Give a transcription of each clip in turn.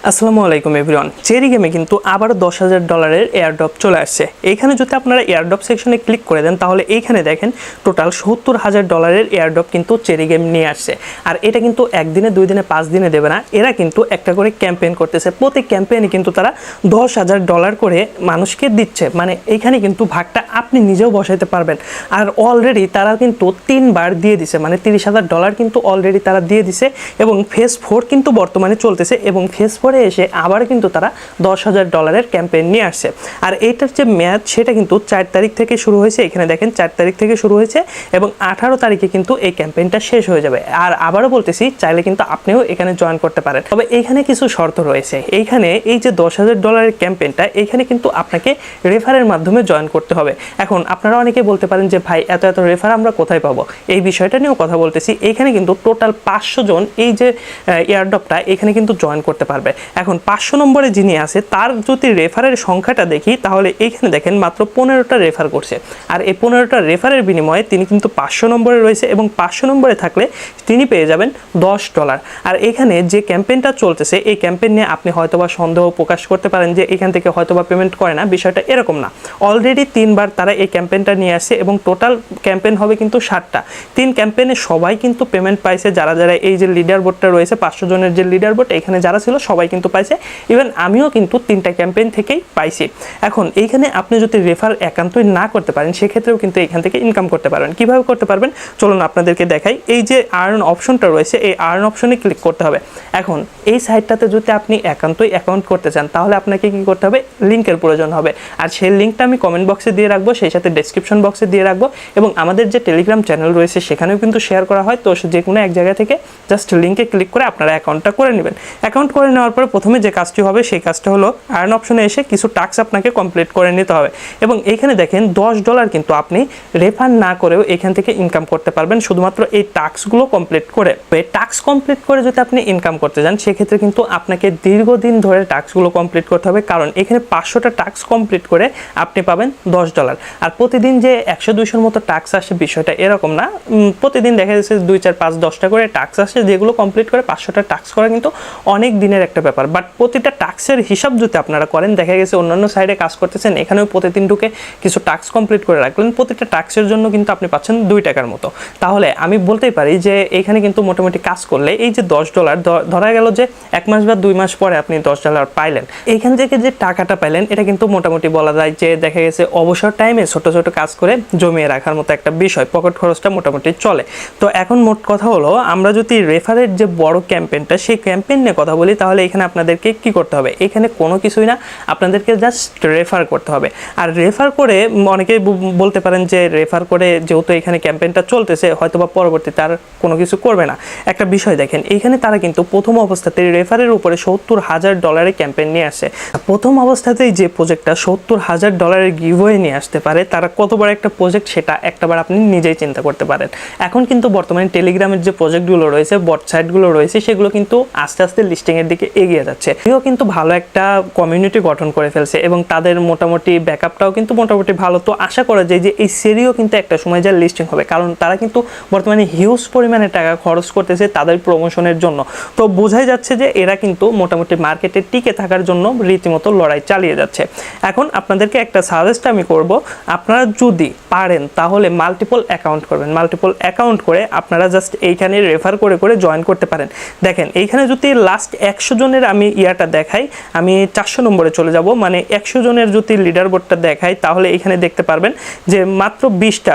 আসসালামু আলাইকুম everyone. Cherry গেমে কিন্তু আবার $10,000 এয়ারড্রপ চলে আসছে। এইখানে যদি আপনারা এয়ারড্রপ সেকশনে ক্লিক করে দেন তাহলে এইখানে দেখেন টোটাল $70,000 এয়ারড্রপ কিন্তু চেরি গেম নিয়ে আসছে। আর এটা কিন্তু একদিনে, 2 দিনে, 5 দিনে দেবে না, এরা কিন্তু একটা করে ক্যাম্পেইন করতেছে। প্রতি ক্যাম্পেইনে কিন্তু তারা $10,000 করে মানুষকে দিচ্ছে। মানে এইখানে কিন্তু ভাগটা আপনি নিজেও বসাইতে পারবেন। আর অলরেডি তারা কিন্তু 3 বার দিয়ে দিছে, মানে $30,000 কিন্তু অলরেডি তারা দিয়ে দিছে। এবং ফেজ 4 কিন্তু বর্তমানে চলতেছে এবং ফেজ 4 এসে আবার কিন্তু তারা $10,000 ক্যাম্পেইন নিয়ে আসছে। আর এইটার যে ম্যাচ সেটা কিন্তু 4 তারিখ থেকে শুরু হয়েছে। এখানে দেখেন 4 তারিখ থেকে শুরু হয়েছে এবং 18 তারিখে কিন্তু এই ক্যাম্পেইনটা শেষ হয়ে যাবে। আর আবারও বলতেছি, চাইলে কিন্তু আপনিও এখানে জয়েন করতে পারেন। তবে এইখানে কিছু শর্ত রয়েছে। এইখানে এই যে $10,000 ক্যাম্পেইনটা, এইখানে কিন্তু আপনাকে রেফারের মাধ্যমে জয়েন করতে হবে। এখন আপনারা অনেকে বলতে পারেন যে ভাই এত এত রেফার আমরা কোথায় পাবো? এই বিষয়টা নিয়েও কথা বলতেছি। এইখানে কিন্তু টোটাল 500 জন এই যে এয়ারড্রপটা এখানে কিন্তু জয়েন করতে পারবে। এখন 500 নম্বরে যিনি আছে তার যদি রেফারের সংখ্যাটা দেখি তাহলে এইখানে দেখেন মাত্র 15টা রেফার করছে। আর এই 15টা রেফারের বিনিময়ে তিনি কিন্তু 500 নম্বরে রয়েছে এবং 500 নম্বরে থাকলে তিনি পেয়ে যাবেন $10। আর এখানে যে ক্যাম্পেইনটা চলতেছে এই ক্যাম্পেইন নিয়ে আপনি হয়তোবা সন্দেহ প্রকাশ করতে পারেন যে এখান থেকে হয়তোবা পেমেন্ট করে না। বিষয়টা এরকম না। অলরেডি 3 বার তারা এই ক্যাম্পেইনটা নিয়ে আসছে এবং টোটাল ক্যাম্পেইন হবে কিন্তু 7টা। 3 ক্যাম্পেইনে সবাই কিন্তু পেমেন্ট পাইছে। যারা যারা এই যে লিডার বোর্ডটা রয়েছে, 500 জনের যে লিডার বোর্ড, এখানে যারা ছিল সবাই কিন্তু পাইছে। ইভেন আমিও কিন্তু 3টা ক্যাম্পেইন থেকেই পাইছি। এখন এইখানে আপনি যদি রেফার একান্তই না করতে পারেন সেক্ষেত্রেও কিন্তু এখান থেকে ইনকাম করতে পারবেন। কিভাবে করতে পারবেন চলুন আপনাদেরকে দেখাই। এই যে আর্ন অপশনটা রয়েছে এই আর্ন অপশনে ক্লিক করতে হবে। এখন এই সাইটটাতে যদি আপনি একান্তই অ্যাকাউন্ট করতে চান তাহলে আপনাকে কি করতে হবে? লিঙ্কের প্রয়োজন হবে। আর সেই লিঙ্কটা আমি কমেন্ট বক্সে দিয়ে রাখবো, সেই সাথে ডেসক্রিপশন বক্সে দিয়ে রাখবো এবং আমাদের যে টেলিগ্রাম চ্যানেল রয়েছে সেখানেও কিন্তু শেয়ার করা হয়। তো যে কোনো এক জায়গা থেকে জাস্ট লিঙ্কে ক্লিক করে আপনারা অ্যাকাউন্টটা করে নেবেন। অ্যাকাউন্ট করে নেওয়ার পরে প্রথমে যে কাজটি হবে সেই কাজটা হলো আর্ন অপশনে এসে কিছু টাস্ক আপনাকে কমপ্লিট করে নিতে হবে। এবং এইখানে দেখেন $10 কিন্তু আপনি রেফার না করেও এখান থেকে ইনকাম করতে পারবেন শুধুমাত্র এই টাস্কগুলো কমপ্লিট করে। এই টাস্ক কমপ্লিট করে যদি আপনি ইনকাম করতে যান সেক্ষেত্রে কিন্তু আপনাকে দীর্ঘদিন ধরে টাস্কগুলো কমপ্লিট করতে হবে, কারণ এখানে 500টা টাস্ক কমপ্লিট করে আপনি পাবেন $10। আর প্রতিদিন যে 100-200-র মতো টাস্ক আসে বিষয়টা এরকম না। প্রতিদিন দেখা যাচ্ছে 2, 4, 5, 10টা করে টাস্ক আসে, যেগুলো কমপ্লিট করে 500টা টাস্ক করা কিন্তু অনেক দিনের একটা ব্যাপার। বাট প্রতিটা টাস্কের হিসাব যদি আপনারা করেন, দেখা গেছে অন্যান্য সাইডে কাজ করতেছেন, এখানেও প্রতিদিন ঢুকে কিছু টাস্ক কমপ্লিট করে রাখলেন, প্রতিটা টাস্কের জন্য কিন্তু আপনি পাচ্ছেন $2 মতো। তাহলে আমি বলতেই পারি যে এখানে কিন্তু মোটামুটি কাজ করলে এই যে $10 ধরা গেল যে 1 মাস বা 2 মাস পরে আপনি $10 পাইলেন, এইখান থেকে যে টাকাটা পাইলেন এটা কিন্তু মোটামুটি বলা যায় যে দেখা গেছে অবসর টাইমে ছোট ছোট কাজ করে জমিয়ে রাখার মতো একটা বিষয়, পকেট খরচটা মোটামুটি চলে। তো এখন মোট কথা হলো, আমরা যদি রেফারের যে বড় ক্যাম্পেইনটা সেই ক্যাম্পেইন নিয়ে কথা বলি তাহলে এখানে আপনাদেরকে কি করতে হবে? এখানে কোনো কিছুই না, আপনাদেরকে জাস্ট রেফার করতে হবে। আর রেফার করে অনেকেই বলতে পারেন যে রেফার করে যেহেতু এখানে ক্যাম্পেইনটা চলতেছে হয়তোবা পরবর্তীতে আর কোনো কিছু করবে না। একটা বিষয় দেখেন, এইখানে তারা কিন্তু প্রথম অবস্থাতে রেফারের উপরে $70,000 ক্যাম্পেইন নিয়ে আসে। প্রথম অবস্থাতেই যে প্রজেক্টটা $70,000 গিভওয়ে নিয়ে আসতে পারে, তারা কত বড় একটা প্রজেক্ট সেটা একটাবার আপনি নিজেই চিন্তা করতে পারেন। এখন কিন্তু বর্তমানে টেলিগ্রামের যে প্রজেক্টগুলো রয়েছে, বট সাইটগুলো রয়েছে, সেগুলো কিন্তু আস্তে আস্তে লিস্টিংয়ের দিকে এগিয়ে যাচ্ছে। এও কিন্তু ভালো একটা কমিউনিটি গঠন করে ফেলছে এবং তাদের মোটামুটি ব্যাকআপটাও কিন্তু মোটামুটি ভালো। তো আশা করা যায় যে এই সেরিও কিন্তু একটা সময় যা লিস্টিং হবে, কারণ তারা কিন্তু বর্তমানে হিউজ পরিমাণে টাকা খরচ করতেছে তাদের প্রমোশনের জন্য। তো বোঝাই যাচ্ছে যে এরা কিন্তু মোটামুটি মার্কেটে টিকে থাকার জন্য রীতিমতো লড়াই চালিয়ে যাচ্ছে। এখন আপনাদেরকে একটা সাজেস্ট আমি করব, আপনারা যদি পারেন তাহলে মাল্টিপল অ্যাকাউন্ট করবেন। মাল্টিপল অ্যাকাউন্ট করে আপনারা জাস্ট এইখানে রেফার করে করে জয়েন করতে পারেন। দেখেন এইখানে যদি লাস্ট 100 জনের আমি ইয়াটা দেখাই, আমি 400 নম্বরে চলে যাব, মানে 100 জনের যদি লিডার বোর্ডটা দেখাই তাহলে এখানে দেখতে পারবেন যে মাত্র 20টা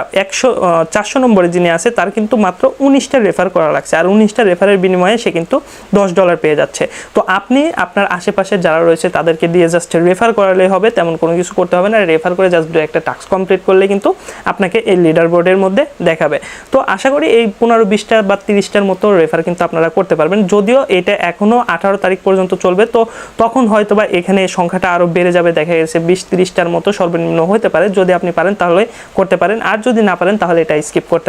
400 নম্বরে যিনি আছে তার কিন্তু মাত্র 19টা রেফার করা লাগছে। আর 19টা রেফারের বিনিময়ে সে কিন্তু $10 পেয়ে যাচ্ছে। তো আপনি আপনার আশেপাশে যারা রয়েছে তাদেরকে দিয়ে জাস্ট রেফার করালেই হবে, তেমন কোনো কিছু করতে হবে না। রেফার করে জাস্ট একটা টাস্ক কমপ্লিট করলে কিন্তু আপনাকে এই লিডার বোর্ডের মধ্যে দেখাবে। তো আশা করি এই 15-20টা বা 30টার মতো রেফার কিন্তু আপনারা করতে পারবেন। যদিও এটা এখনও 18 তারিখ পর্যন্ত চলবে, তো তখন হয়তো বা এখানে সংখ্যাটা আরও বেড়ে যাবে, দেখা গেছে 20-30টার মতো সর্বনিম্ন হতে পারে। যদি আপনি পারেন তাহলে করতে পারেন, আর যদি না পারেন তাহলে এটা স্কিপ করতে